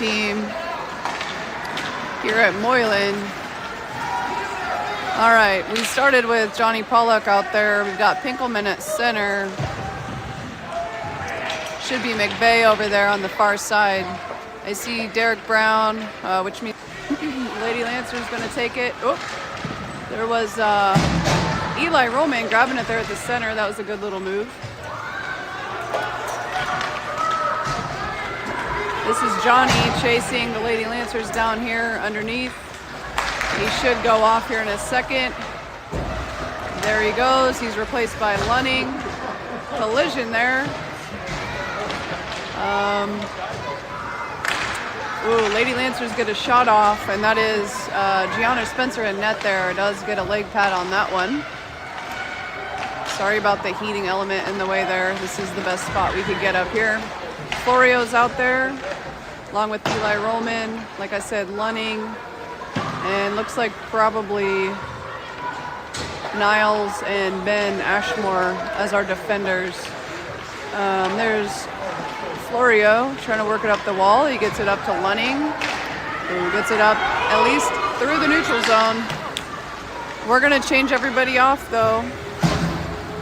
team here at Moylan. All right, we started with Johnny Pollock out there. We've got Pinkelman at center. Should be McVeigh over there on the far side. I see Derek Brown, which means Lady Lancer's going to take it. Oh, there was Eli Roman grabbing it there at the center. That was a good little move. This is Johnny chasing the Lady Lancers down here underneath. He should go off here in a second. There he goes. He's replaced by Lunning. Collision there. Lady Lancers get a shot off, and that is Gianna Spencer in net there. Does get a leg pad on that one. Sorry about the heating element in the way there. This is the best spot we could get up here. Florio's out there, along with Eli Roman. Like I said, Lunning. And looks like probably Niles and Ben Ashmore as our defenders. There's Florio trying to work it up the wall. He gets it up to Lunning, who gets it up at least through the neutral zone. We're going to change everybody off, though.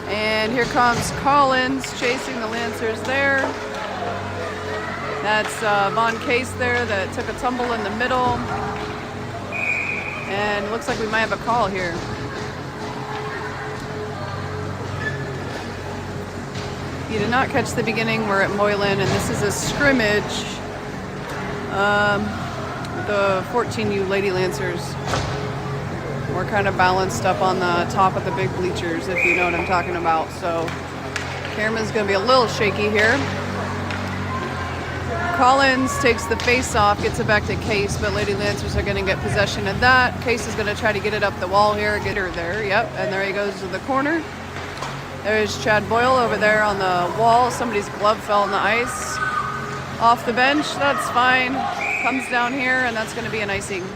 And here comes Collins chasing the Lancers there. That's Von Case there that took a tumble in the middle. And looks like we might have a call here. You did not catch the beginning. We're at Moylan, and this is a scrimmage. The 14U Lady Lancers. We're kind of balanced up on the top of the big bleachers, if you know what I'm talking about. So camera's going to be a little shaky here. Collins takes the face off, gets it back to Case, but Lady Lancers are going to get possession of that. Case is going to try to get it up the wall here, get her there, yep, and there he goes to the corner. There's Chad Boyle over there on the wall. Somebody's glove fell on the ice. Off the bench, that's fine. Comes down here, and that's going to be an icing.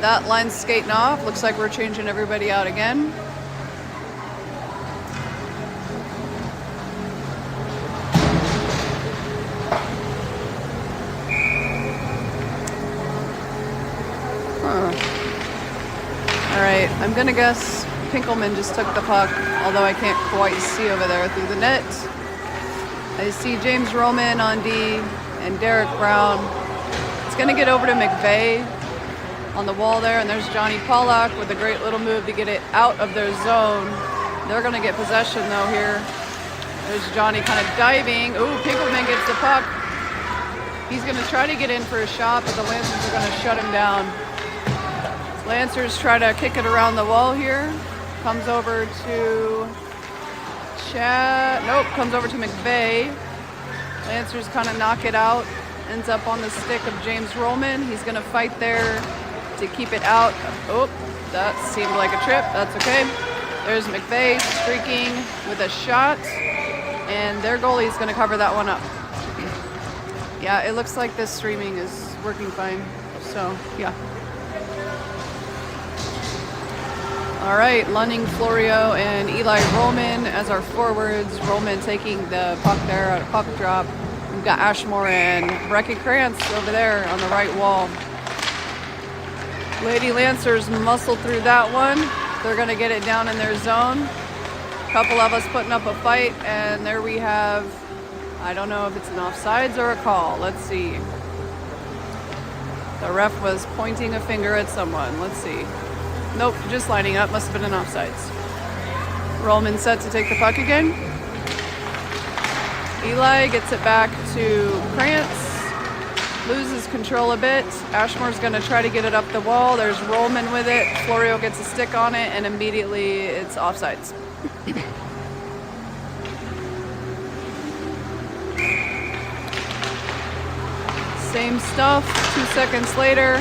That line's skating off. Looks like we're changing everybody out again. All right, I'm gonna guess Pinkelman just took the puck, although I can't quite see over there through the net. I see James Roman on D and Derek Brown. It's gonna get over to McVeigh on the wall there, and there's Johnny Pollock with a great little move to get it out of their zone. They're gonna get possession though here. There's Johnny kind of diving. Ooh, Pinkelman gets the puck. He's gonna try to get in for a shot, but the Lancers are gonna shut him down. Lancers try to kick it around the wall here. Comes over to Chad. Nope, comes over to McVeigh. Lancers kind of knock it out. Ends up on the stick of James Roman. He's going to fight there to keep it out. Oh, that seemed like a trip. That's okay. There's McVeigh streaking with a shot. And their goalie is going to cover that one up. Yeah, it looks like this streaming is working fine. So, yeah. All right, Lunning, Florio, and Eli Roman as our forwards. Roman taking the puck there at a puck drop. We've got Ashmore and Brecky Krantz over there on the right wall. Lady Lancers muscle through that one. They're going to get it down in their zone. A couple of us putting up a fight, and there we have, I don't know if it's an offsides or a call. Let's see. The ref was pointing a finger at someone. Let's see. Nope, just lining up. Must have been an offsides. Roman set to take the puck again. Eli gets it back to Krantz. Loses control a bit. Ashmore's going to try to get it up the wall. There's Roman with it. Florio gets a stick on it, and immediately it's offsides. Same stuff. 2 seconds later.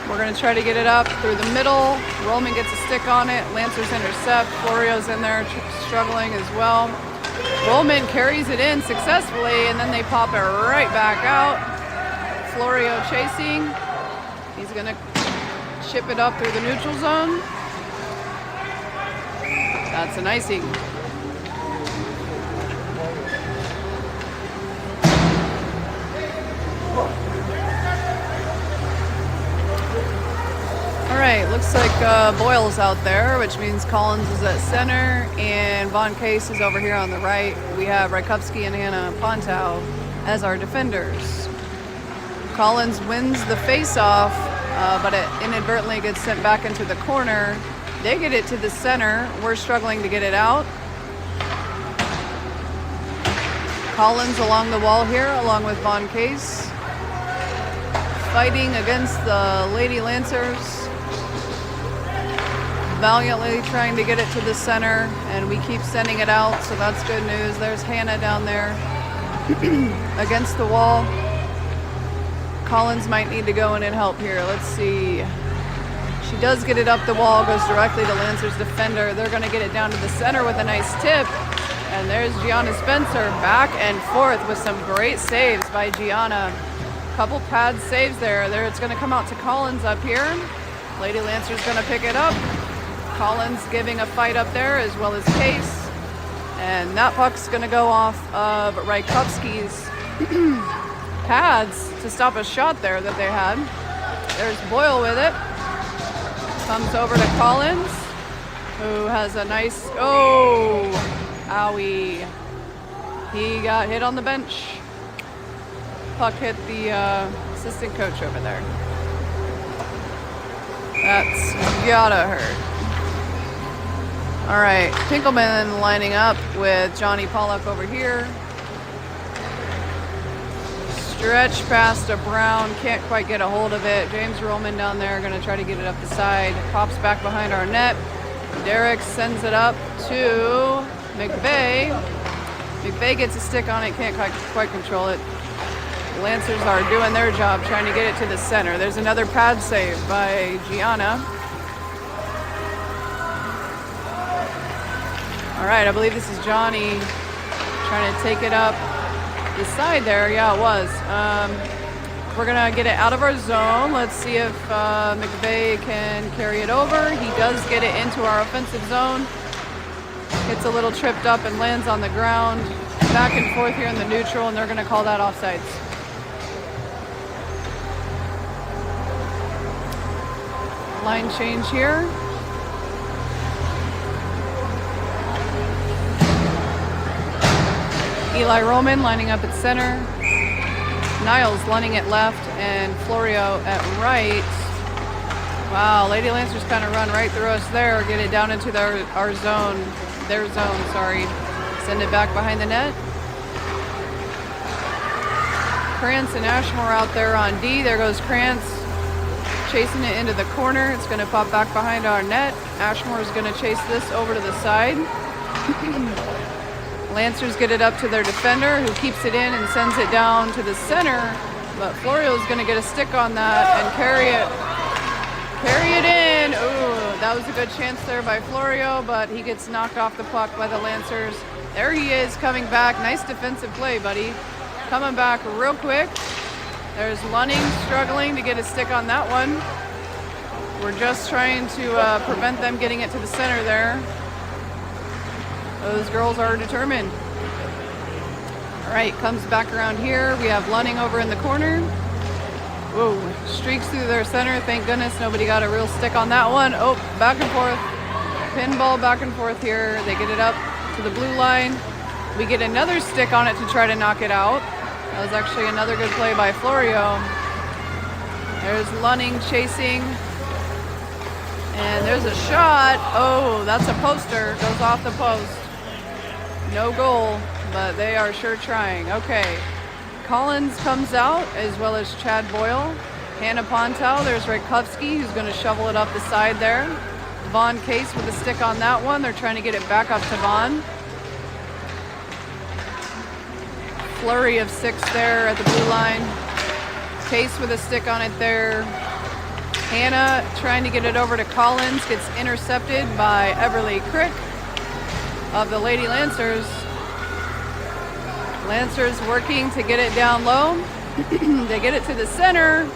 We're going to try to get it up through the middle. Roman gets a stick on it. Lancers intercept. Florio's in there struggling as well. Roman carries it in successfully, and then they pop it right back out. Florio chasing. He's going to chip it up through the neutral zone. That's an icing. Looks like Boyle's out there, which means Collins is at center, and Von Case is over here on the right. We have Rajkowski and Hannah Pontow as our defenders. Collins wins the face-off, but it inadvertently gets sent back into the corner. They get it to the center. We're struggling to get it out. Collins along the wall here, along with Von Case, fighting against the Lady Lancers. Valiantly trying to get it to the center, and we keep sending it out, so that's good news. There's Hannah down there against the wall. Collins might need to go in and help here. Let's see. She does get it up the wall, goes directly to Lancer's defender. They're going to get it down to the center with a nice tip. And there's Gianna Spencer back and forth with some great saves by Gianna. Couple pad saves there. It's going to come out to Collins up here. Lady Lancer's going to pick it up. Collins giving a fight up there, as well as Case. And that puck's going to go off of Rajkowski's pads to stop a shot there that they had. There's Boyle with it. Comes over to Collins, who has a nice, owie. He got hit on the bench. Puck hit the assistant coach over there. That's gotta hurt. All right, Pinkelman lining up with Johnny Pollock over here. Stretch past to Brown, can't quite get a hold of it. James Roman down there, gonna try to get it up the side. Pops back behind our net. Derek sends it up to McVeigh. McVeigh gets a stick on it, can't quite control it. Lancers are doing their job, trying to get it to the center. There's another pad save by Gianna. All right, I believe this is Johnny trying to take it up the side there. Yeah, it was. We're gonna get it out of our zone. Let's see if McVeigh can carry it over. He does get it into our offensive zone. Gets a little tripped up and lands on the ground. Back and forth here in the neutral, and they're gonna call that offsides. Line change here. Eli Roman lining up at center. Niles lining at left, and Florio at right. Wow, Lady Lancers kind of run right through us there. Get it down into their zone. Send it back behind the net. Krantz and Ashmore out there on D. There goes Krantz chasing it into the corner. It's going to pop back behind our net. Ashmore is going to chase this over to the side. Lancers get it up to their defender, who keeps it in and sends it down to the center. But Florio's going to get a stick on that and carry it in. Ooh, that was a good chance there by Florio, but he gets knocked off the puck by the Lancers. There he is, coming back. Nice defensive play, buddy. Coming back real quick. There's Lunning struggling to get a stick on that one. We're just trying to prevent them getting it to the center there. Those girls are determined. All right, comes back around here. We have Lunning over in the corner. Whoa, streaks through their center. Thank goodness nobody got a real stick on that one. Oh, back and forth. Pinball back and forth here. They get it up to the blue line. We get another stick on it to try to knock it out. That was actually another good play by Florio. There's Lunning chasing. And there's a shot. Oh, that's a poster. Goes off the post. No goal, but they are sure trying. Okay. Collins comes out, as well as Chad Boyle. Hannah Pontow. There's Rajkowski, who's going to shovel it up the side there. Von Case with a stick on that one. They're trying to get it back up to Von. Flurry of 6 there at the blue line. Case with a stick on it there. Hannah trying to get it over to Collins. Gets intercepted by Everly Crick of the Lady Lancers. Lancers working to get it down low. They get it to the center.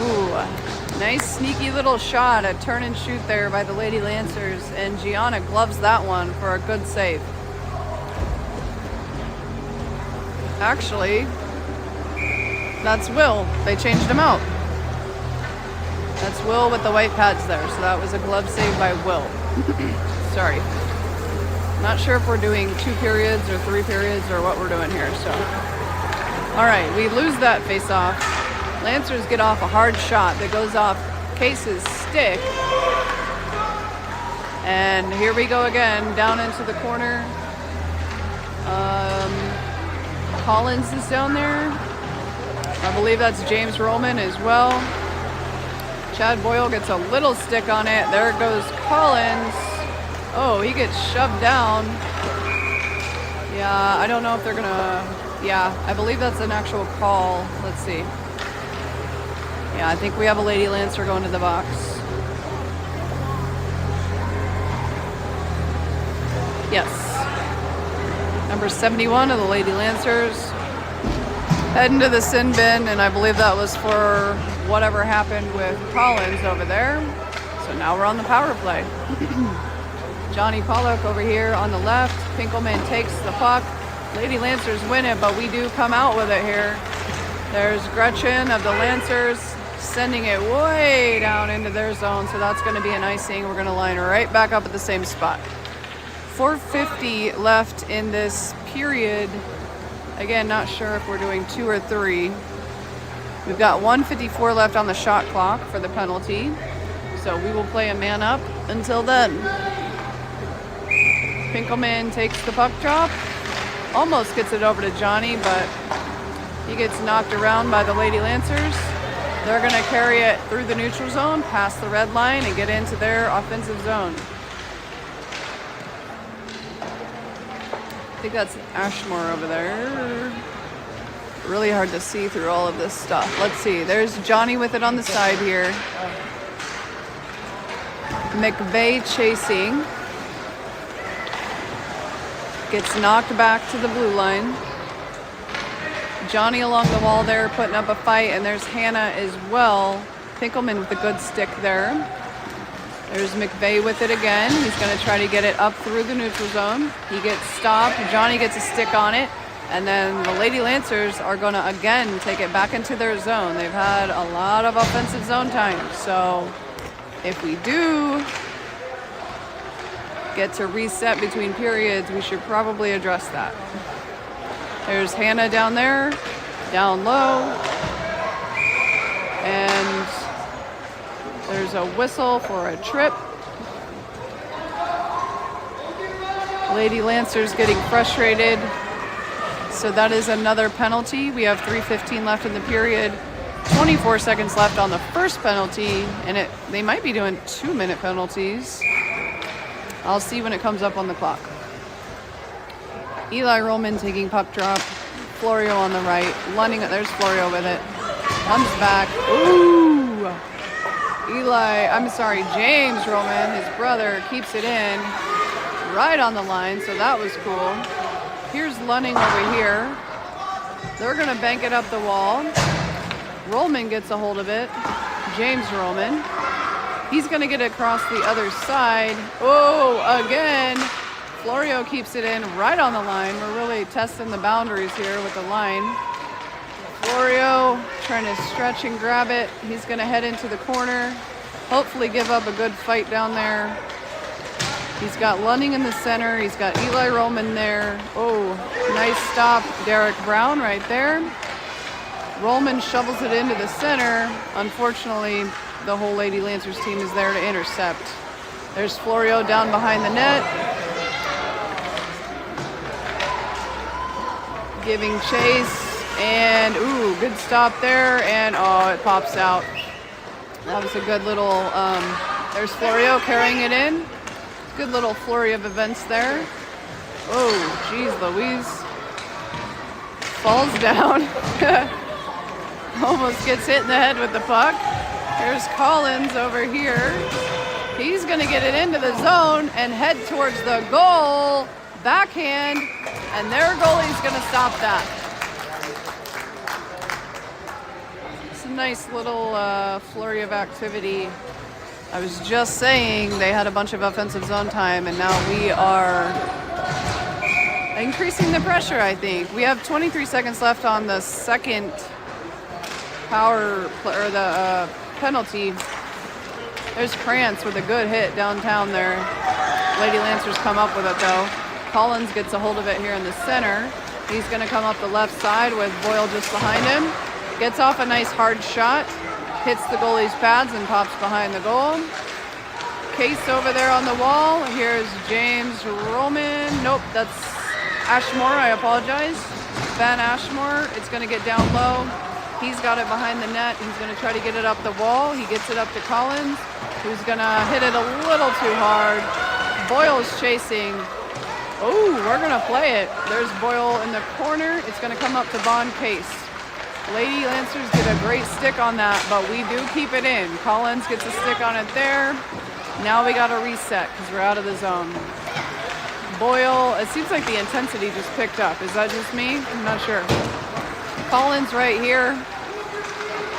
Ooh, nice sneaky little shot, a turn and shoot there by the Lady Lancers, and Gianna gloves that one for a good save. Actually, that's Will. They changed him out. That's Will with the white pads there. So that was a glove save by Will. Sorry. Not sure if we're doing 2 periods or 3 periods or what we're doing here. So, all right, we lose that face-off. Lancers get off a hard shot that goes off Case's stick. And here we go again, down into the corner. Collins is down there. I believe that's James Roman as well. Chad Boyle gets a little stick on it. There goes Collins. Oh, he gets shoved down. Yeah, I don't know if they're gonna... Yeah, I believe that's an actual call. Let's see. Yeah, I think we have a Lady Lancer going to the box. Yes. Number 71 of the Lady Lancers. Heading to the sin bin, and I believe that was for whatever happened with Collins over there. So now we're on the power play. Johnny Pollock over here on the left. Pinkelman takes the puck. Lady Lancers win it, but we do come out with it here. There's Gretchen of the Lancers sending it way down into their zone, so that's going to be an icing. We're going to line right back up at the same spot. 4:50 left in this period. Again, not sure if we're doing 2 or 3. We've got 1:54 left on the shot clock for the penalty, so we will play a man up until then. Pinkelman takes the puck drop, almost gets it over to Johnny, but he gets knocked around by the Lady Lancers. They're going to carry it through the neutral zone, past the red line, and get into their offensive zone. I think that's Ashmore over there. Really hard to see through all of this stuff. Let's see. There's Johnny with it on the side here. McVeigh chasing. Gets knocked back to the blue line. Johnny along the wall there putting up a fight, and there's Hannah as well. Pinkelman with a good stick there. There's McVeigh with it again. He's going to try to get it up through the neutral zone. He gets stopped. Johnny gets a stick on it. And then the Lady Lancers are going to again take it back into their zone. They've had a lot of offensive zone time. So if we do get to reset between periods, we should probably address that. There's Hannah down there, down low. And there's a whistle for a trip. Lady Lancers getting frustrated. So that is another penalty. We have 3:15 left in the period. 24 seconds left on the first penalty. And they might be doing 2-minute penalties. I'll see when it comes up on the clock. Eli Roman taking puck drop. Florio on the right. Lunding it. There's Florio with it. Comes back. Ooh! James Roman, his brother, keeps it in right on the line, so that was cool. Here's Lunning over here. They're going to bank it up the wall. Roman gets a hold of it. James Roman. He's going to get it across the other side. Oh, again. Florio keeps it in right on the line. We're really testing the boundaries here with the line. Florio trying to stretch and grab it. He's going to head into the corner. Hopefully give up a good fight down there. He's got Lunning in the center. He's got Eli Roman there. Oh, nice stop. Derek Brown right there. Roman shovels it into the center. Unfortunately, the whole Lady Lancers team is there to intercept. There's Florio down behind the net. Giving chase. And, ooh, good stop there. And, oh, it pops out. That was a good little, there's Florio carrying it in. Good little flurry of events there. Oh, geez, Louise. Falls down. Almost gets hit in the head with the puck. There's Collins over here. He's going to get it into the zone and head towards the goal. Backhand. And their goalie's going to stop that. It's a nice little flurry of activity. I was just saying they had a bunch of offensive zone time, and now we are increasing the pressure, I think. We have 23 seconds left on the second penalty. There's Krantz with a good hit downtown there. Lady Lancers come up with it though. Collins gets a hold of it here in the center. He's going to come up the left side with Boyle just behind him. Gets off a nice hard shot. Hits the goalie's pads and pops behind the goal. Case over there on the wall. Here's James Roman. Nope, that's Ashmore. I apologize. Van Ashmore. It's going to get down low. He's got it behind the net. He's going to try to get it up the wall. He gets it up to Collins, who's going to hit it a little too hard. Boyle's chasing. Oh, we're going to play it. There's Boyle in the corner. It's going to come up to Bond Case. Lady Lancers get a great stick on that, but we do keep it in. Collins gets a stick on it there. Now we got to reset because we're out of the zone. Boyle, it seems like the intensity just picked up. Is that just me? I'm not sure. Collins right here.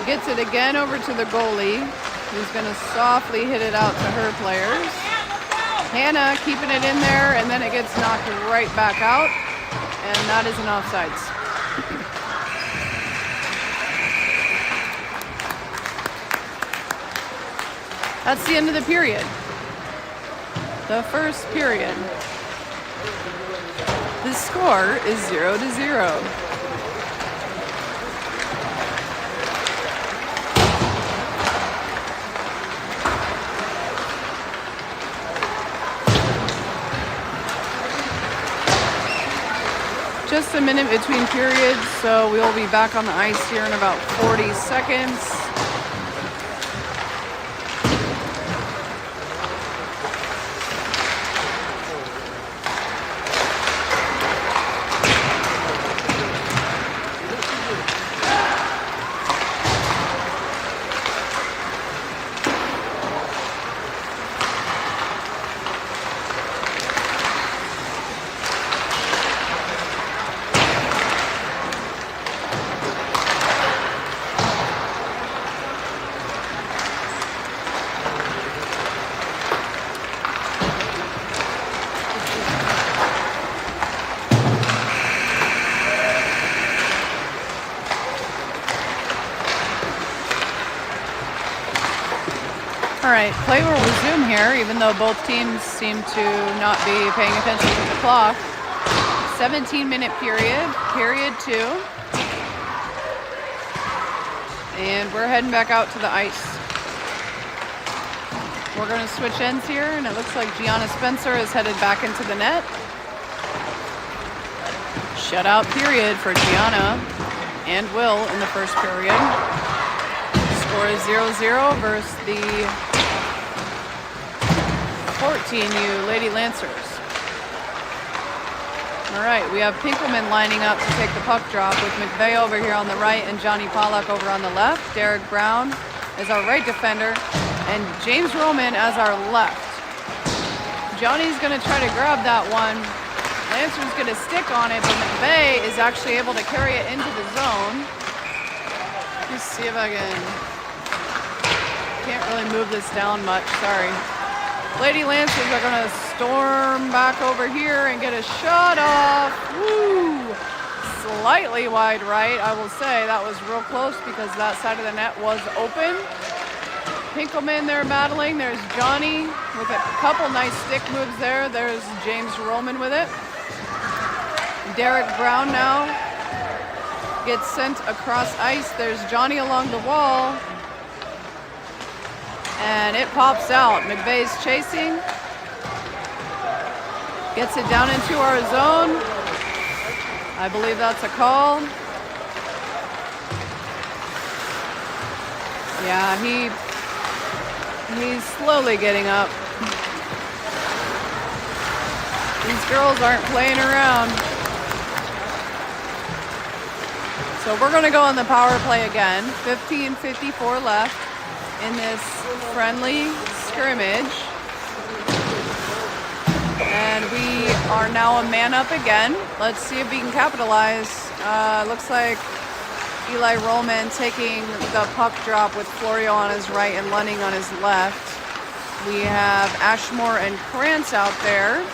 Gets it again over to the goalie, who's going to softly hit it out to her players. Hannah keeping it in there, and then it gets knocked right back out, and that is an offsides. That's the end of the period. The first period. The score is 0-0. Just a minute between periods, so we will be back on the ice here in about 40 seconds. All right, play will resume here, even though both teams seem to not be paying attention to the clock. 17-minute period, period 2. And we're heading back out to the ice. We're going to switch ends here, and it looks like Gianna Spencer is headed back into the net. Shutout period for Gianna and Will in the first period. Score is 0-0 versus the 14U Lady Lancers. All right, we have Pinkelman lining up to take the puck drop with McVeigh over here on the right and Johnny Pollock over on the left. Derek Brown is our right defender and James Roman as our left. Johnny's going to try to grab that one. Lancer's going to stick on it, but McVeigh is actually able to carry it into the zone. Let's see if I can't really move this down much, sorry. Lady Lancers are going to storm back over here and get a shot off. Woo! Slightly wide right, I will say. That was real close because that side of the net was open. Pinkelman there battling. There's Johnny with a couple nice stick moves there. There's James Roman with it. Derek Brown now gets sent across ice. There's Johnny along the wall. And it pops out. McVeigh's chasing. Gets it down into our zone. I believe that's a call. Yeah, he's slowly getting up. These girls aren't playing around. So we're going to go on the power play again. 15:54 left in this friendly scrimmage. And we are now a man up again. Let's see if we can capitalize. Looks like Eli Rollman taking the puck drop with Florio on his right and Lunning on his left. We have Ashmore and Krantz out there.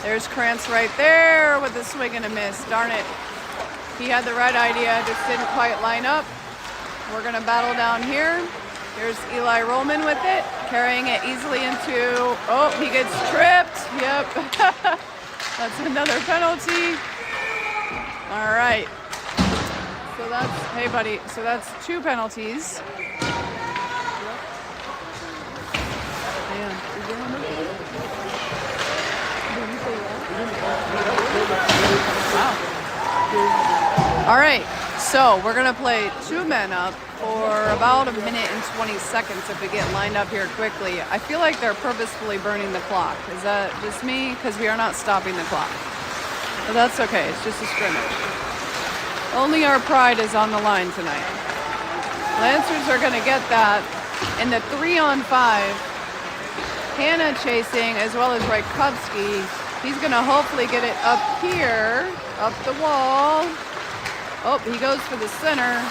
There's Krantz right there with a swing and a miss. Darn it. He had the right idea, just didn't quite line up. We're going to battle down here. Here's Eli Roman with it, carrying it easily into, oh, he gets tripped. Yep. That's another penalty. All right. So that's, hey buddy, so that's 2 penalties. Wow. All right, so we're gonna play 2 men up for about 1 minute and 20 seconds if we get lined up here quickly. I feel like they're purposefully burning the clock. Is that just me? Because we are not stopping the clock. But that's okay, it's just a scrimmage. Only our pride is on the line tonight. Lancers are gonna get that. In the 3-on-5, Hannah chasing as well as Rajkowski. He's gonna hopefully get it up here, up the wall. Oh, he goes for the center.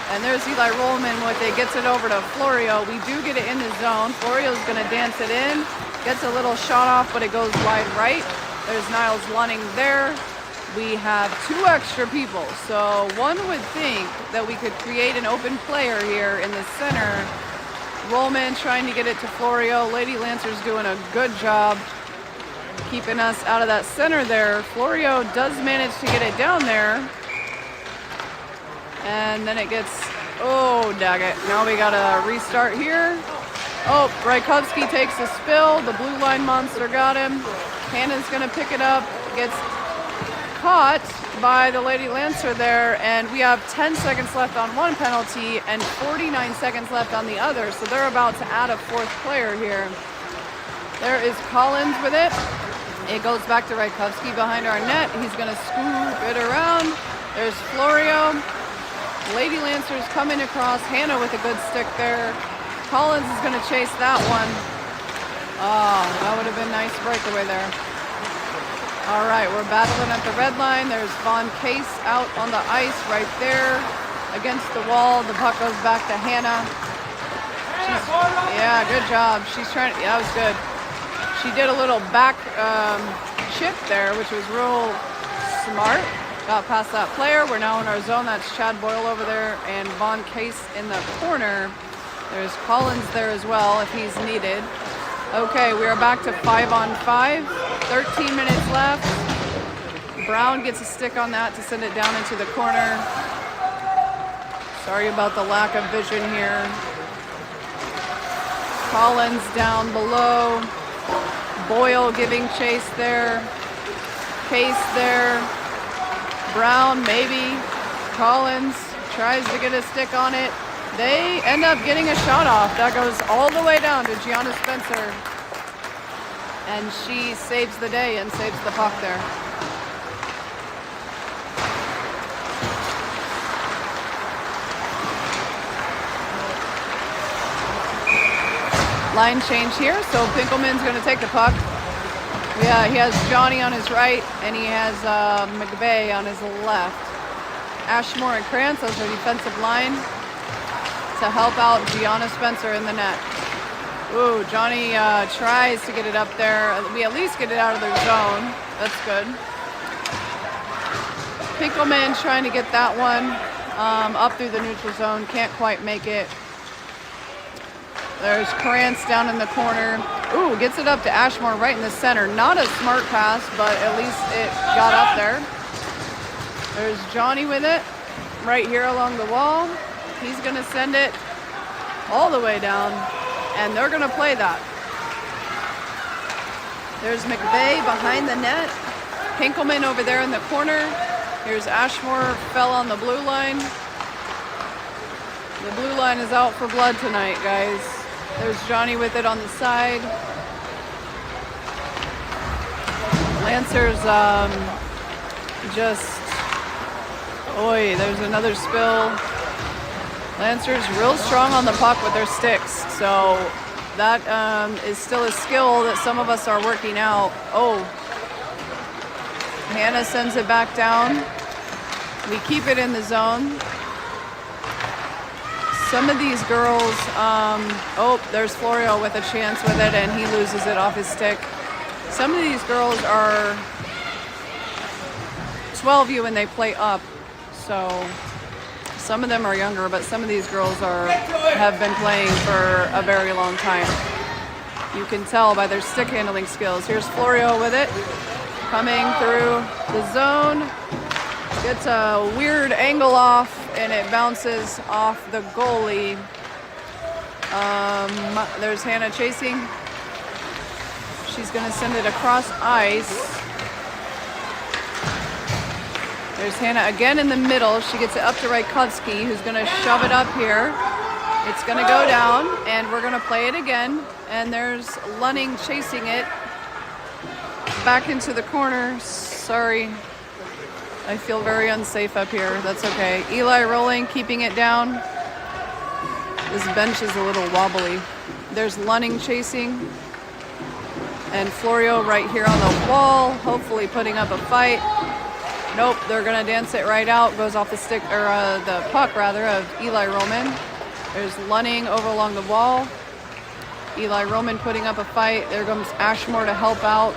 And there's Eli Roman with it, gets it over to Florio. We do get it in the zone. Florio's gonna dance it in. Gets a little shot off, but it goes wide right. There's Niles Lunning there. We have 2 extra people. So one would think that we could create an open player here in the center. Roman trying to get it to Florio. Lady Lancers doing a good job keeping us out of that center there. Florio does manage to get it down there. And then it gets, oh, daggit. Now we gotta restart here. Oh, Rajkowski takes a spill. The blue line monster got him. Hannah's gonna pick it up. Gets caught by the Lady Lancer there, and we have 10 seconds left on one penalty and 49 seconds left on the other, so they're about to add a 4th player here. There is Collins with it. It goes back to Rajkowski behind our net. He's going to scoop it around. There's Florio. Lady Lancers coming across. Hannah with a good stick there. Collins is going to chase that one. Oh, that would have been nice breakaway there. All right, we're battling at the red line. There's Von Case out on the ice right there against the wall. The puck goes back to Hannah. Yeah, good job. She's trying to, yeah, that was good. She did a little back chip there, which was real smart. Got past that player. We're now in our zone. That's Chad Boyle over there and Von Case in the corner. There's Collins there as well if he's needed. Okay, we are back to 5-on-5. 13 minutes left. Brown gets a stick on that to send it down into the corner. Sorry about the lack of vision here. Collins down below. Boyle giving chase there. Case there. Brown maybe. Collins tries to get a stick on it. They end up getting a shot off. That goes all the way down to Gianna Spencer. And she saves the day and saves the puck there. Line change here, so Pinkelman's going to take the puck. Yeah, he has Johnny on his right, and he has McVeigh on his left. Ashmore and Krantz, those are defensive line to help out Gianna Spencer in the net. Ooh, Johnny tries to get it up there. We at least get it out of their zone. That's good. Pinkelman trying to get that one up through the neutral zone. Can't quite make it. There's Krantz down in the corner. Ooh, gets it up to Ashmore right in the center. Not a smart pass, but at least it got up there. There's Johnny with it right here along the wall. He's going to send it all the way down, and they're going to play that. There's McVeigh behind the net. Pinkelman over there in the corner. Here's Ashmore, fell on the blue line. The blue line is out for blood tonight, guys. There's Johnny with it on the side. Lancers there's another spill. Lancers real strong on the puck with their sticks. So that is still a skill that some of us are working out. Oh, Hannah sends it back down. We keep it in the zone. Some of these girls, there's Florio with a chance with it, and he loses it off his stick. Some of these girls are 12U and they play up, so Some of them are younger, but some of these girls have been playing for a very long time. You can tell by their stick handling skills. Here's Florio with it, coming through the zone. Gets a weird angle off, and it bounces off the goalie. There's Hannah chasing. She's going to send it across ice. There's Hannah again in the middle. She gets it up to Rajkowski, who's going to shove it up here. It's going to go down, and we're going to play it again. And there's Lunning chasing it back into the corner. Sorry. I feel very unsafe up here. That's okay. Eli rolling, keeping it down. This bench is a little wobbly. There's Lunning chasing. And Florio right here on the wall, hopefully putting up a fight. Nope, they're gonna dance it right out. Goes off the stick, or the puck rather, of Eli Roman. There's Lunning over along the wall. Eli Roman putting up a fight. There comes Ashmore to help out.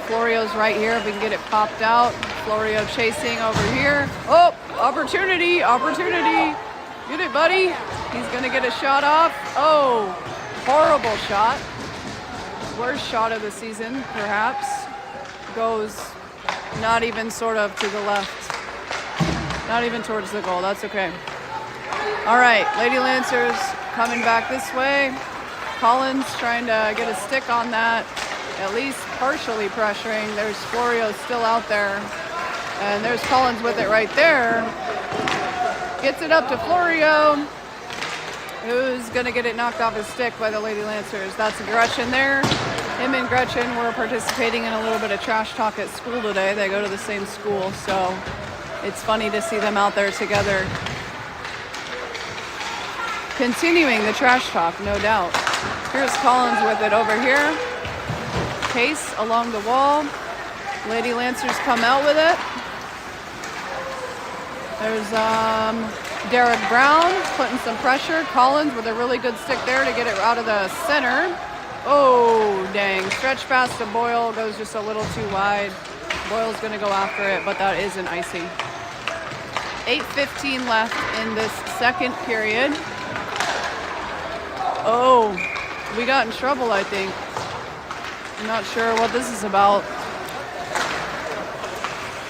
Florio's right here if we can get it popped out. Florio chasing over here. Oh, opportunity, opportunity. Get it, buddy. He's gonna get a shot off. Oh, horrible shot. Worst shot of the season, perhaps. Goes not even sort of to the left. Not even towards the goal. That's okay. All right, Lady Lancers coming back this way. Collins trying to get a stick on that. At least partially pressuring. There's Florio still out there. And there's Collins with it right there. Gets it up to Florio, who's going to get it knocked off his stick by the Lady Lancers. That's Gretchen there. Him and Gretchen were participating in a little bit of trash talk at school today. They go to the same school, so it's funny to see them out there together. Continuing the trash talk, no doubt. Here's Collins with it over here. Case along the wall. Lady Lancers come out with it. There's Derek Brown putting some pressure. Collins with a really good stick there to get it out of the center. Oh, dang. Stretch pass to Boyle. Goes just a little too wide. Boyle's going to go after it, but that is an icing. 8:15 left in this second period. Oh, we got in trouble, I think. I'm not sure what this is about.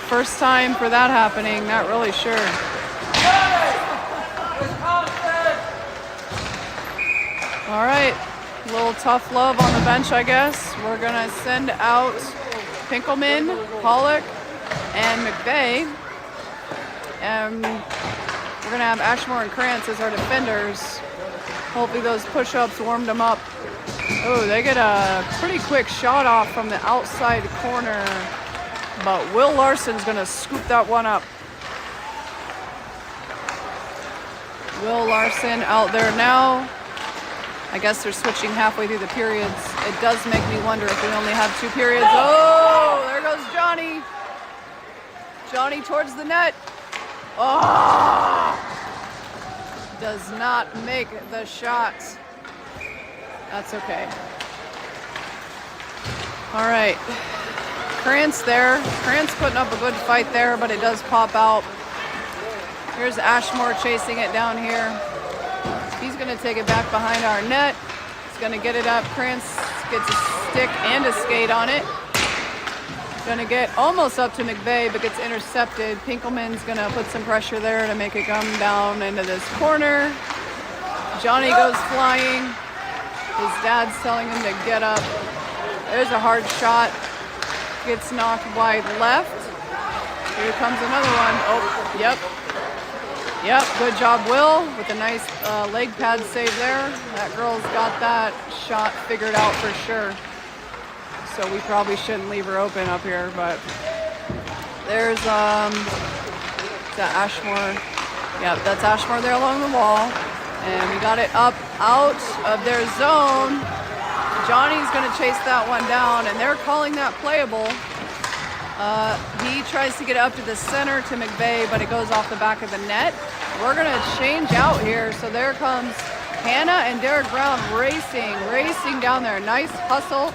First time for that happening, not really sure. All right, a little tough love on the bench, I guess. We're gonna send out Pinkelman, Pollock, and McVeigh. And we're gonna have Ashmore and Krantz as our defenders. Hopefully those push-ups warmed them up. Oh, they get a pretty quick shot off from the outside corner. But Will Larson's gonna scoop that one up. Will Larson out there now. I guess they're switching halfway through the periods. It does make me wonder if we only have 2 periods. Oh, there goes Johnny. Johnny towards the net. Oh! Does not make the shot. That's okay. All right. Krantz there. Krantz putting up a good fight there, but it does pop out. Here's Ashmore chasing it down here. He's going to take it back behind our net. He's going to get it up. Krantz gets a stick and a skate on it. Going to get almost up to McVeigh, but gets intercepted. Pinkelman's going to put some pressure there to make it come down into this corner. Johnny goes flying. His dad's telling him to get up. There's a hard shot. Gets knocked wide left. Here comes another one. Oh, yep. Yep, good job, Will, with a nice leg pad save there. That girl's got that shot figured out for sure. So we probably shouldn't leave her open up here, but there's that Ashmore. Yep, that's Ashmore there along the wall. And we got it up out of their zone. Johnny's going to chase that one down, and they're calling that playable. He tries to get up to the center to McVeigh, but it goes off the back of the net. We're going to change out here. So there comes Hannah and Derek Brown racing down there. Nice hustle.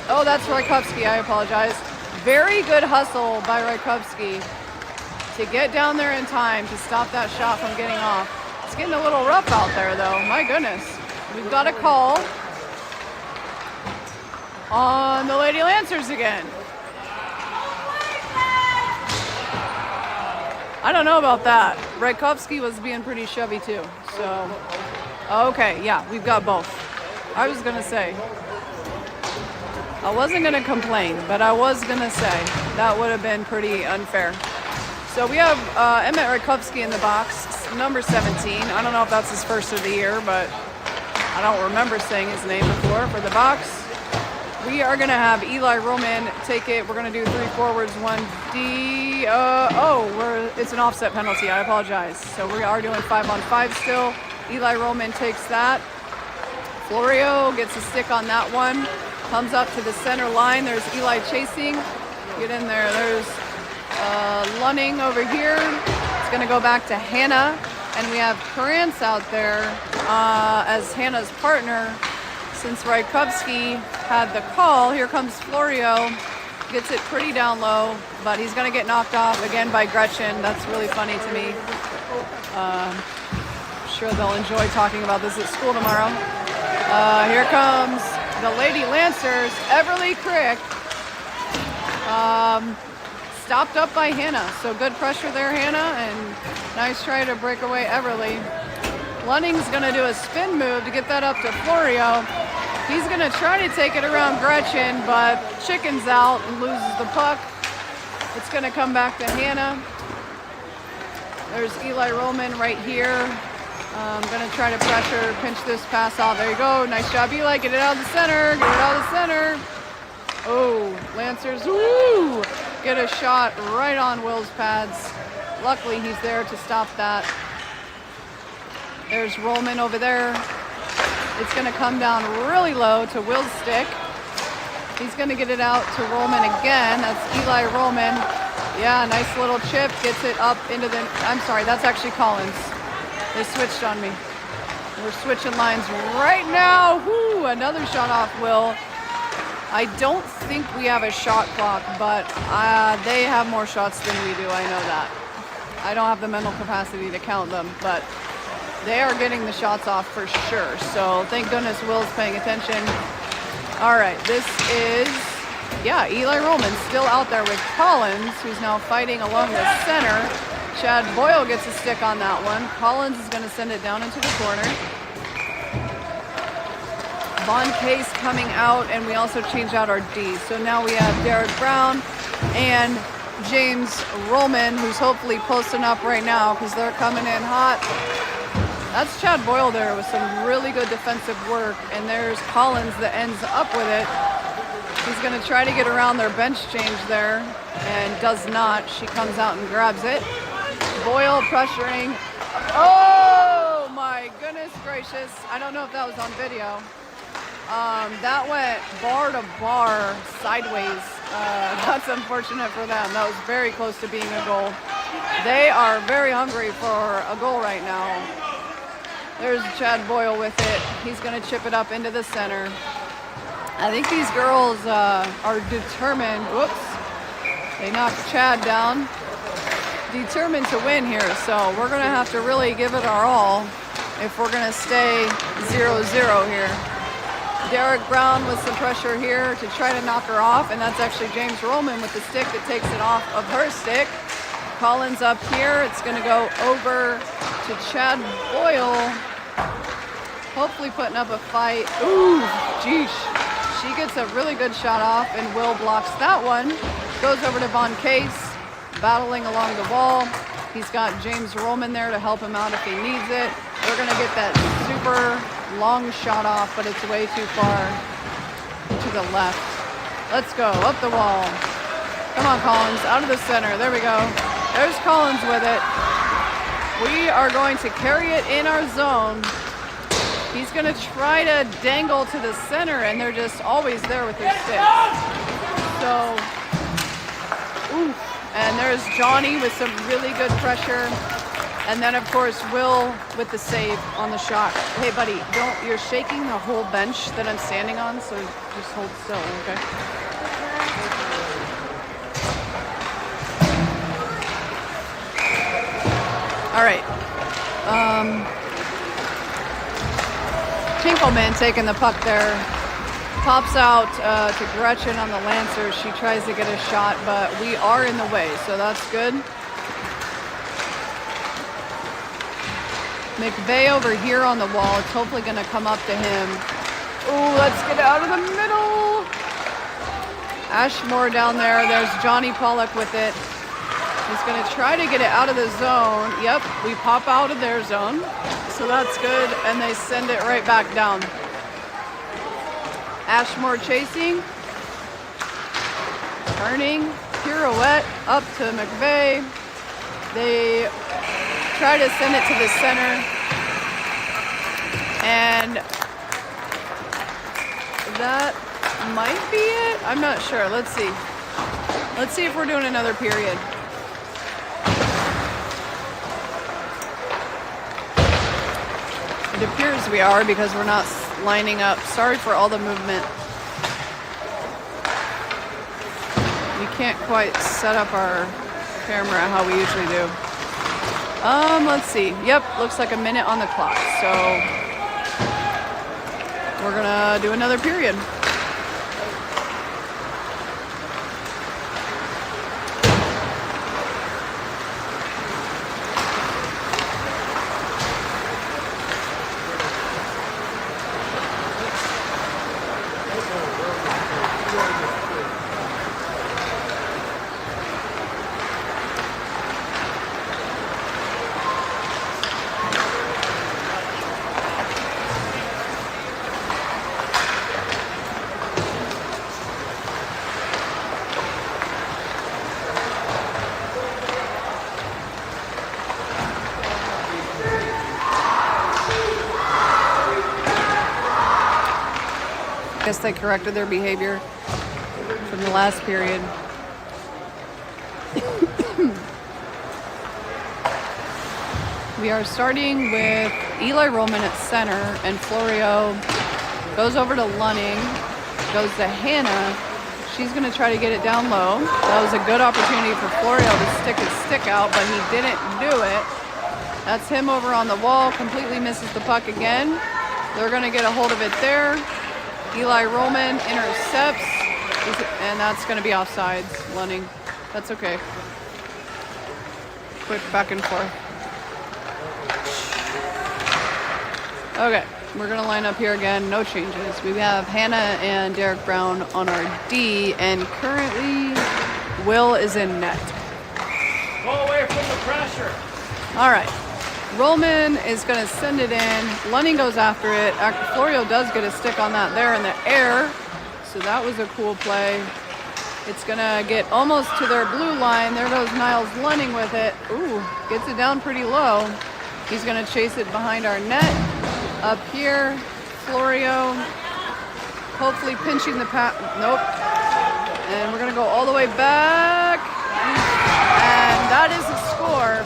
Oh, that's Rajkowski. I apologize. Very good hustle by Rajkowski. to get down there in time to stop that shot from getting off. It's getting a little rough out there, though. My goodness. We've got a call on the Lady Lancers again. I don't know about that. Rajkovsky was being pretty shovey too. So, okay, yeah, we've got both. I was gonna say, I wasn't gonna complain, but I was gonna say that would have been pretty unfair. So we have Emmett Rajkovsky in the box, number 17. I don't know if that's his first of the year, but I don't remember saying his name before for the box. We are going to have Eli Roman take it. We're going to do 3 forwards, 1D. It's an offset penalty. I apologize. So we are doing 5-on-5 still. Eli Roman takes that. Florio gets a stick on that one. Comes up to the center line. There's Eli chasing. Get in there. There's Lunning over here. It's going to go back to Hannah. And we have Krantz out there as Hannah's partner. Since Rajkovsky had the call, here comes Florio. Gets it pretty down low, but he's going to get knocked off again by Gretchen. That's really funny to me. I'm sure they'll enjoy talking about this at school tomorrow. Here comes the Lady Lancers. Everly Crick. Stopped up by Hannah. So good pressure there, Hannah, and nice try to break away Everly. Lunning's going to do a spin move to get that up to Florio. He's going to try to take it around Gretchen, but chickens out and loses the puck. It's going to come back to Hannah. There's Eli Roman right here. I'm going to try to pressure, pinch this pass out. There you go. Nice job, Eli. Get it out of the center. Get it out of the center. Oh, Lancers, woo! Get a shot right on Will's pads. Luckily, he's there to stop that. There's Roman over there. It's going to come down really low to Will's stick. He's going to get it out to Roman again. That's Eli Roman. Yeah, nice little chip. Gets it up into the... I'm sorry, that's actually Collins. They switched on me. We're switching lines right now. Woo, another shot off Will. I don't think we have a shot clock, but they have more shots than we do. I know that. I don't have the mental capacity to count them, but they are getting the shots off for sure. So thank goodness Will's paying attention. All right, this is, yeah, Eli Roman still out there with Collins, who's now fighting along the center. Chad Boyle gets a stick on that one. Collins is going to send it down into the corner. Von Case coming out, and we also changed out our D. So now we have Derek Brown and James Roman, who's hopefully posting up right now because they're coming in hot. That's Chad Boyle there with some really good defensive work, and there's Collins that ends up with it. He's going to try to get around their bench change there, and does not. She comes out and grabs it. Boyle pressuring. Oh my goodness gracious. I don't know if that was on video. That went bar to bar sideways. That's unfortunate for them. That was very close to being a goal. They are very hungry for a goal right now. There's Chad Boyle with it. He's going to chip it up into the center. I think these girls are determined. Whoops. They knocked Chad down. Determined to win here. So we're going to have to really give it our all if we're going to stay 0-0 here. Derek Brown with some pressure here to try to knock her off. And that's actually James Roman with the stick that takes it off of her stick. Collins up here. It's going to go over to Chad Boyle. Hopefully putting up a fight. Ooh, geesh. She gets a really good shot off, and Will blocks that one. Goes over to Von Case, battling along the wall. He's got James Roman there to help him out if he needs it. We're going to get that super long shot off, but it's way too far to the left. Let's go, up the wall. Come on, Collins, out of the center. There we go. There's Collins with it. We are going to carry it in our zone. He's going to try to dangle to the center, and they're just always there with their sticks. So, ooh. And there's Johnny with some really good pressure. And then, of course, Will with the save on the shot. Hey, buddy, you're shaking the whole bench that I'm standing on, so just hold still, okay? All right. Tinkleman taking the puck there. Pops out to Gretchen on the Lancer. She tries to get a shot, but we are in the way, so that's good. McVeigh over here on the wall. It's hopefully going to come up to him. Ooh, let's get out of the middle. Ashmore down there. There's Johnny Pollock with it. He's going to try to get it out of the zone. Yep, we pop out of their zone. So that's good, and they send it right back down. Ashmore chasing. Turning. Pirouette up to McVeigh. They try to send it to the center. And that might be it. I'm not sure. Let's see. Let's see if we're doing another period. It appears we are because we're not lining up. Sorry for all the movement. We can't quite set up our camera how we usually do. Let's see. Yep, looks like a minute on the clock. So we're gonna do another period. Guess they corrected their behavior from the last period. We are starting with Eli Roman at center, and Florio goes over to Lunning, goes to Hannah. She's going to try to get it down low. That was a good opportunity for Florio to stick his stick out, but he didn't do it. That's him over on the wall, completely misses the puck again. They're going to get a hold of it there. Eli Roman intercepts, and that's going to be offsides, Lunning. That's okay. Quick back and forth. Okay, we're going to line up here again. No changes. We have Hannah and Derek Brown on our D, and currently Will is in net. Go away from the pressure. All right. Roman is going to send it in. Lunning goes after it. Florio does get a stick on that there in the air. So that was a cool play. It's going to get almost to their blue line. There goes Niles Lunning with it. Ooh, gets it down pretty low. He's going to chase it behind our net. Up here, Florio hopefully pinching the pass. Nope. And we're going to go all the way back. And that is a score.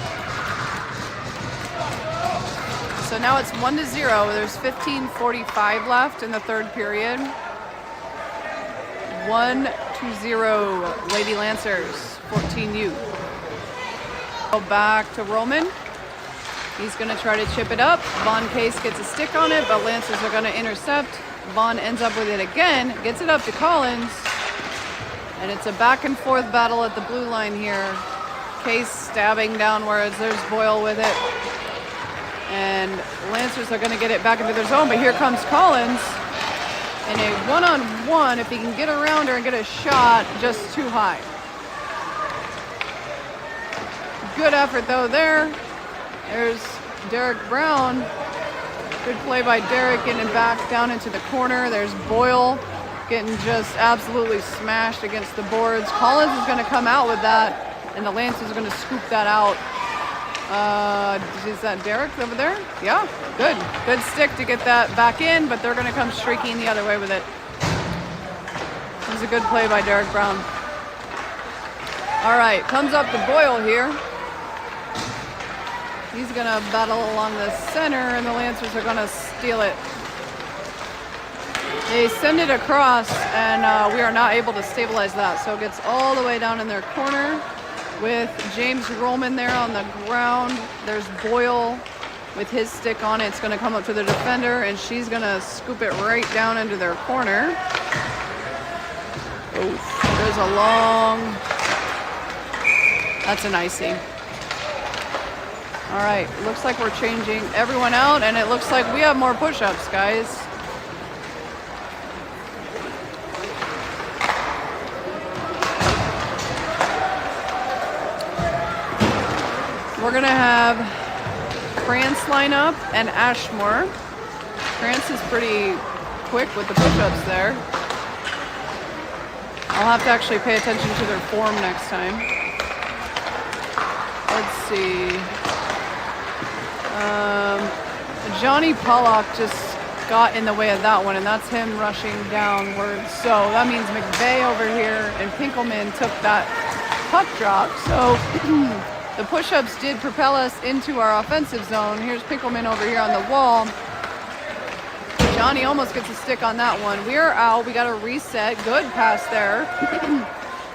So now it's 1-0. There's 15:45 left in the third period. 1-0, Lady Lancers, 14U. Go back to Roman. He's going to try to chip it up. Vaughn Case gets a stick on it, but Lancers are going to intercept. Vaughn ends up with it again, gets it up to Collins. And it's a back and forth battle at the blue line here. Case stabbing downwards. There's Boyle with it. And Lancers are going to get it back into their zone, but here comes Collins. In a one-on-one, if he can get around her and get a shot, just too high. Good effort, though, there. There's Derek Brown. Good play by Derek, getting it back down into the corner. There's Boyle getting just absolutely smashed against the boards. Collins is going to come out with that, and the Lancers are going to scoop that out. Is that Derek over there? Yeah, good. Good stick to get that back in, but they're going to come streaking the other way with it. It was a good play by Derek Brown. All right, comes up to Boyle here. He's going to battle along the center, and the Lancers are going to steal it. They send it across, and we are not able to stabilize that, so it gets all the way down in their corner. with James Roman there on the ground. There's Boyle with his stick on it. It's going to come up to the defender, and she's going to scoop it right down into their corner. Oof, there's a long... That's an icy. All right, looks like we're changing everyone out, and it looks like we have more push-ups, guys. We're gonna have Krantz line up and Ashmore. Krantz is pretty quick with the push-ups there. I'll have to actually pay attention to their form next time. Let's see. Johnny Pollock just got in the way of that one, and that's him rushing downward. So that means McVeigh over here and Pinkelman took that puck drop. So the push-ups did propel us into our offensive zone. Here's Pinkelman over here on the wall. Johnny almost gets a stick on that one. We are out. We got to reset. Good pass there.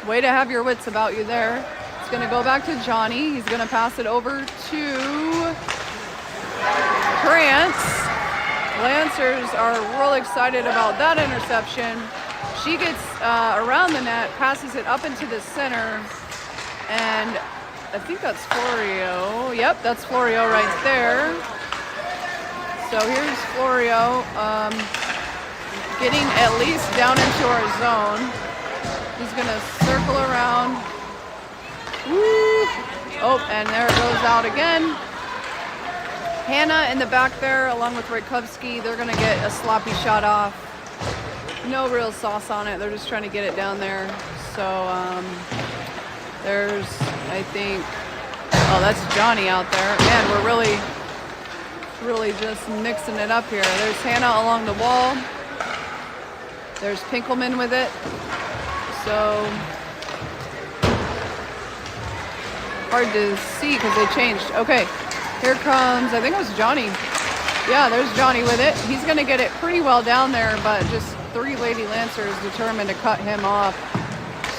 Way to have your wits about you there. It's going to go back to Johnny. He's going to pass it over to Krantz. Lancers are real excited about that interception. She gets around the net, passes it up into the center, and I think that's Florio. Yep, that's Florio right there. So here's Florio getting at least down into our zone. He's gonna circle around. Woo! Oh, and there it goes out again. Hannah in the back there, along with Raykovsky, they're gonna get a sloppy shot off. No real sauce on it. They're just trying to get it down there. So there's, I think, oh, that's Johnny out there. Man, we're really just mixing it up here. There's Hannah along the wall. There's Pinkelman with it. So hard to see because they changed. Okay, here comes, I think it was Johnny. Yeah, there's Johnny with it. He's gonna get it pretty well down there, but just 3 Lady Lancers determined to cut him off.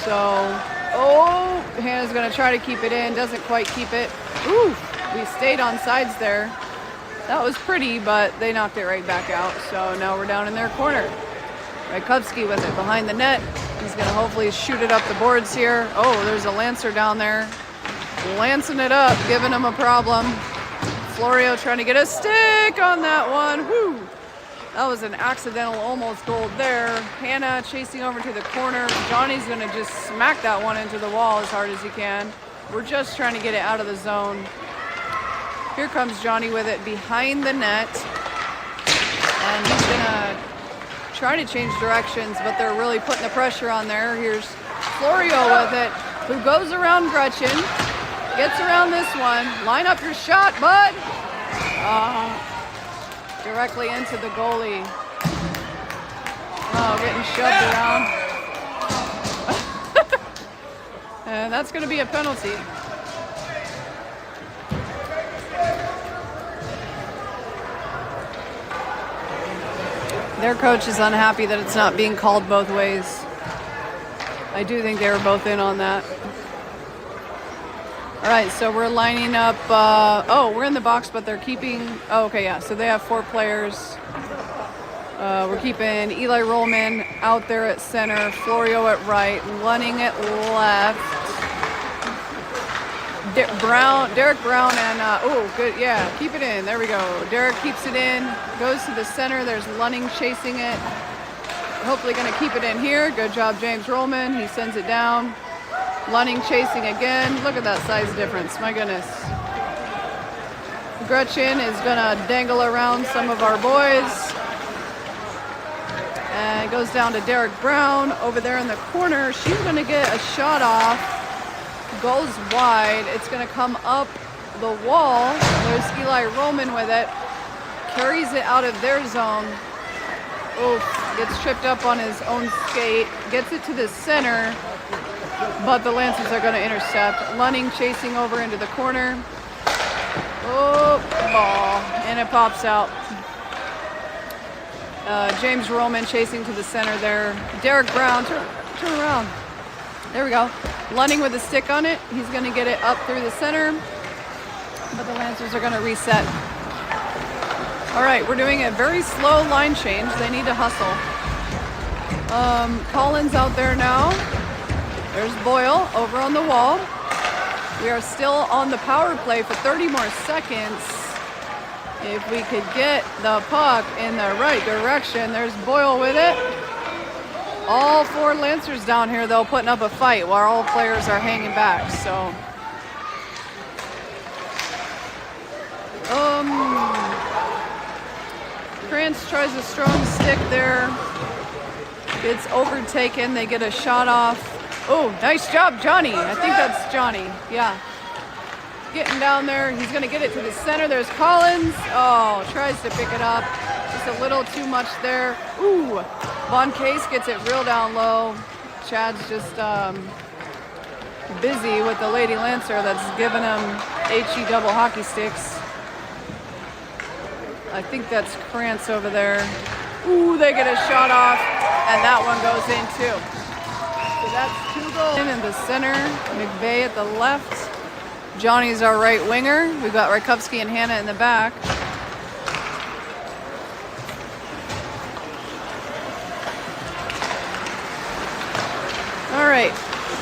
So, oh, Hannah's gonna try to keep it in, doesn't quite keep it. Ooh, we stayed on sides there. That was pretty, but they knocked it right back out. So now we're down in their corner. Raykovsky with it behind the net. He's gonna hopefully shoot it up the boards here. Oh, there's a Lancer down there. Lancing it up, giving him a problem. Florio trying to get a stick on that one. Woo! That was an accidental almost goal there. Hannah chasing over to the corner. Johnny's gonna just smack that one into the wall as hard as he can. We're just trying to get it out of the zone. Here comes Johnny with it behind the net. And he's gonna try to change directions, but they're really putting the pressure on there. Here's Florio with it, who goes around Gretchen, gets around this one. Line up your shot, bud. Directly into the goalie. Oh, getting shoved around. And that's gonna be a penalty. Their coach is unhappy that it's not being called both ways. I do think they were both in on that. All right, so we're lining up. Oh, we're in the box, but they're keeping. Oh, okay, yeah. So they have 4 players. We're keeping Eli Rollman out there at center, Florio at right, Lunning at left. Derek Brown, and oh, good, yeah, keep it in. There we go. Derek keeps it in, goes to the center. There's Lunning chasing it. Hopefully going to keep it in here. Good job, James Rollman. He sends it down. Lunning chasing again. Look at that size difference. My goodness. Gretchen is going to dangle around some of our boys. And it goes down to Derek Brown over there in the corner. She's going to get a shot off. Goes wide. It's going to come up the wall. There's Eli Roman with it. Carries it out of their zone. Oof. Gets tripped up on his own skate. Gets it to the center. But the Lancers are going to intercept. Lunning chasing over into the corner. Oh, ball. And it pops out. James Roman chasing to the center there. Derek Brown, turn around. There we go. Lunning with a stick on it. He's going to get it up through the center, but the Lancers are going to reset. All right, we're doing a very slow line change. They need to hustle. Collins out there now. There's Boyle over on the wall. We are still on the power play for 30 more seconds. If we could get the puck in the right direction. There's Boyle with it. All 4 Lancers down here, though, putting up a fight while all players are hanging back. So, Krantz tries a strong stick there. It's overtaken. They get a shot off. Oh, nice job, Johnny. I think that's Johnny. Yeah. Getting down there. He's going to get it to the center. There's Collins. Oh, tries to pick it up. Just a little too much there. Ooh. Von Case gets it real down low. Chad's just busy with the Lady Lancer that's giving him HE double hockey sticks. I think that's Krantz over there. Ooh, they get a shot off, and that one goes in too. So that's 2 goals. In the center, McVeigh at the left. Johnny's our right winger. We've got Rajkovsky and Hannah in the back. All right,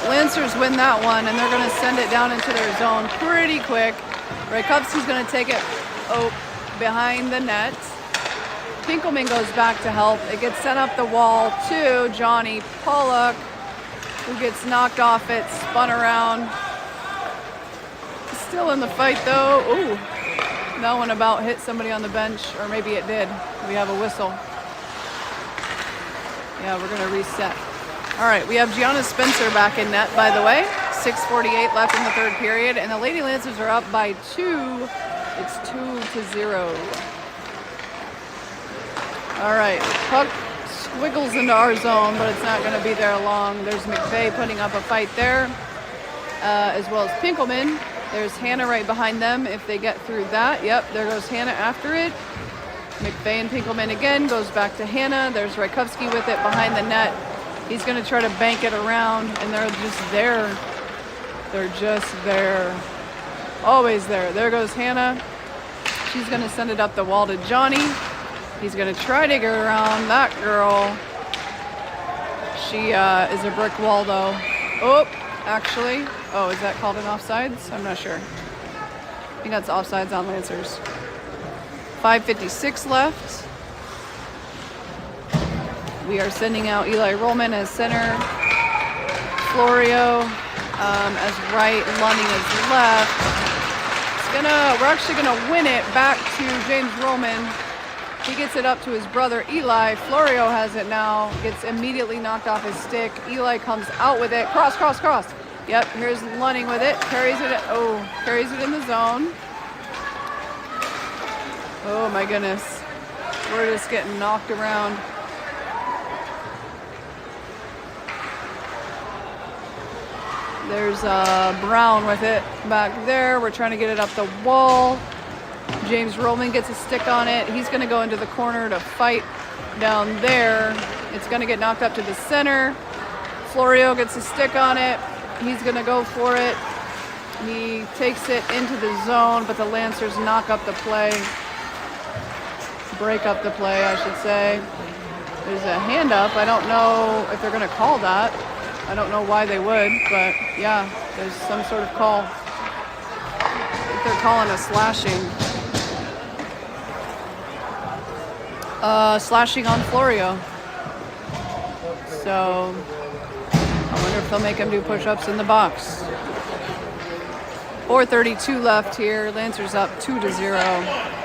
Lancers win that one, and they're going to send it down into their zone pretty quick. Rajkovsky's going to take it behind the net. Pinkelman goes back to help. It gets sent up the wall to Johnny Pollock, who gets knocked off it, spun around. Still in the fight, though. Ooh, that one about hit somebody on the bench, or maybe it did. We have a whistle. Yeah, we're going to reset. All right, we have Gianna Spencer back in net, by the way. 6:48 left in the third period, and the Lady Lancers are up by 2. It's 2-0. All right, puck squiggles into our zone, but it's not going to be there long. There's McVeigh putting up a fight there, as well as Pinkelman. There's Hannah right behind them if they get through that. Yep, there goes Hannah after it. McVeigh and Pinkelman again, goes back to Hannah. There's Rajkovsky with it behind the net. He's going to try to bank it around, and they're just there. They're just there. Always there. There goes Hannah. She's going to send it up the wall to Johnny. He's going to try to get around that girl. She is a brick wall, though. Oh, actually. Oh, is that called an offsides? I'm not sure. I think that's offsides on Lancers. 5:56 left. We are sending out Eli Rollman as center. Florio as right. Lunning as left. We're actually gonna win it back to James Rollman. He gets it up to his brother Eli. Florio has it now. Gets immediately knocked off his stick. Eli comes out with it. Cross, cross, cross. Yep, here's Lunning with it. Carries it in the zone. Oh my goodness. We're just getting knocked around. There's Brown with it back there. We're trying to get it up the wall. James Rollman gets a stick on it. He's going to go into the corner to fight down there. It's going to get knocked up to the center. Florio gets a stick on it. He's going to go for it. He takes it into the zone, but the Lancers knock up the play. Break up the play, I should say. There's a hand up. I don't know if they're going to call that. I don't know why they would, but yeah, there's some sort of call. I think they're calling a slashing. Slashing on Florio. So I wonder if they'll make him do push-ups in the box. 4:32 left here. Lancers up 2-0.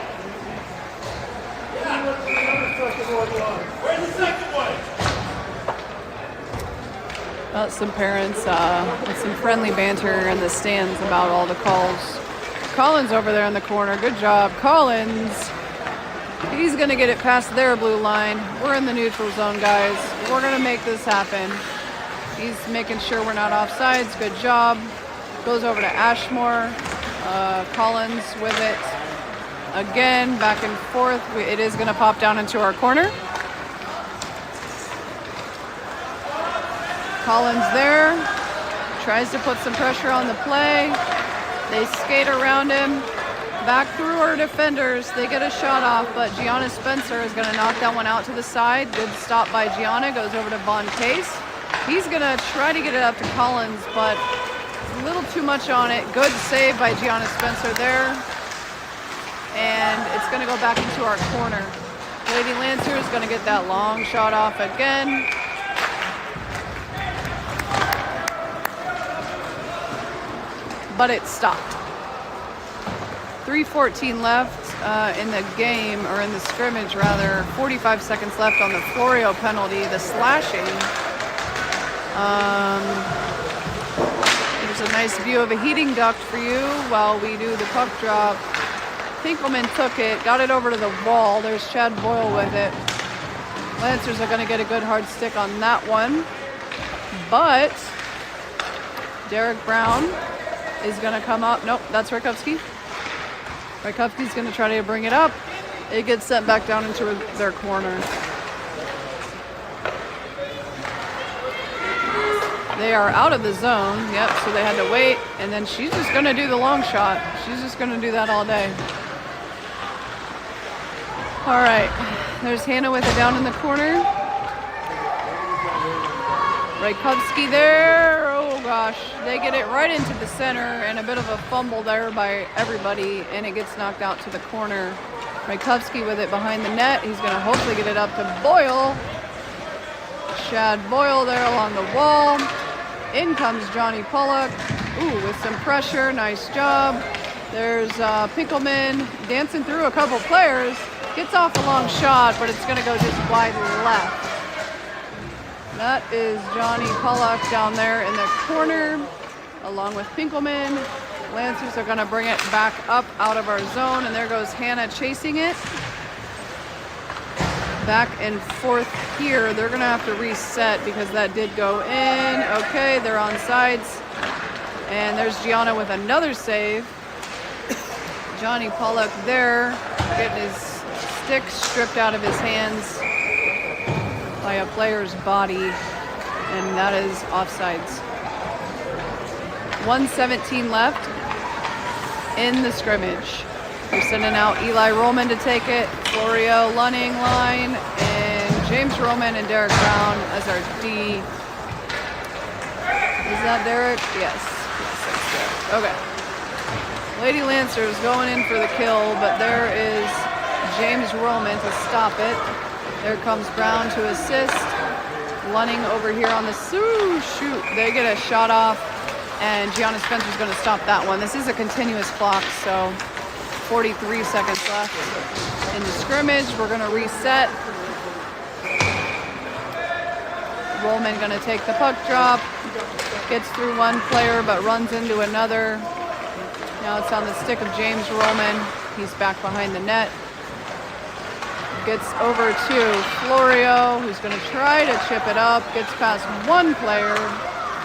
Some parents with some friendly banter in the stands about all the calls. Collins over there in the corner. Good job, Collins. He's going to get it past their blue line. We're in the neutral zone, guys. We're going to make this happen. He's making sure we're not offsides. Good job. Goes over to Ashmore. Collins with it. Again, back and forth. It is going to pop down into our corner. Collins there. tries to put some pressure on the play. They skate around him. Back through our defenders. They get a shot off, but Gianna Spencer is going to knock that one out to the side. Good stop by Gianna. Goes over to Von Case. He's going to try to get it up to Collins, but a little too much on it. Good save by Gianna Spencer there. And it's going to go back into our corner. Lady Lancer is going to get that long shot off again. But it stopped. 3:14 left in the game, or in the scrimmage rather. 45 seconds left on the Florio penalty, the slashing. There's a nice view of a heating duct for you while we do the puck drop. Pinkelman took it, got it over to the wall. There's Chad Boyle with it. Lancers are going to get a good hard stick on that one. But Derek Brown is going to come up. Nope, that's Rakowski. Rakowski's going to try to bring it up. It gets sent back down into their corner. They are out of the zone. Yep, so they had to wait. And then she's just going to do the long shot. She's just going to do that all day. All right. There's Hannah with it down in the corner. Rakowski there. Oh, gosh. They get it right into the center, and a bit of a fumble there by everybody, and it gets knocked out to the corner. Rakowski with it behind the net. He's going to hopefully get it up to Boyle. Chad Boyle there along the wall. In comes Johnny Pollock. Ooh, with some pressure. Nice job. There's Pinkelman dancing through a couple players. Gets off a long shot, but it's going to go just wide left. That is Johnny Pollock down there in the corner, along with Pinkelman. Lancers are going to bring it back up out of our zone, and there goes Hannah chasing it. Back and forth here. They're going to have to reset because that did go in. Okay, they're on sides. And there's Gianna with another save. Johnny Pollock there, getting his stick stripped out of his hands by a player's body, and that is offsides. 1:17 left in the scrimmage. We're sending out Eli Roman to take it, Florio Lunning line, and James Roman and Derek Brown as our D. Is that Derek? Yes, that's Derek. Okay. Lady Lancers going in for the kill, but there is James Roman to stop it. There comes Brown to assist. Lunning over here on the shoot. They get a shot off, and Gianna Spencer's going to stop that one. This is a continuous clock, so 43 seconds left in the scrimmage. We're going to reset. Roman going to take the puck drop. Gets through one player, but runs into another. Now it's on the stick of James Roman. He's back behind the net. Gets over to Florio, who's going to try to chip it up. Gets past one player.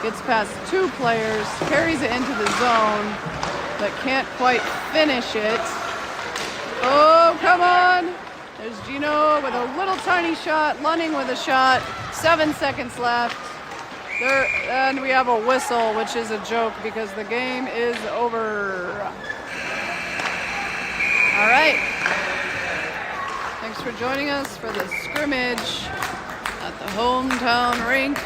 Gets past two players. Carries it into the zone, but can't quite finish it. Oh, come on. There's Gino with a little tiny shot. Lunning with a shot. 7 seconds left. There, and we have a whistle, which is a joke because the game is over. All right. Thanks for joining us for the scrimmage at the hometown rink.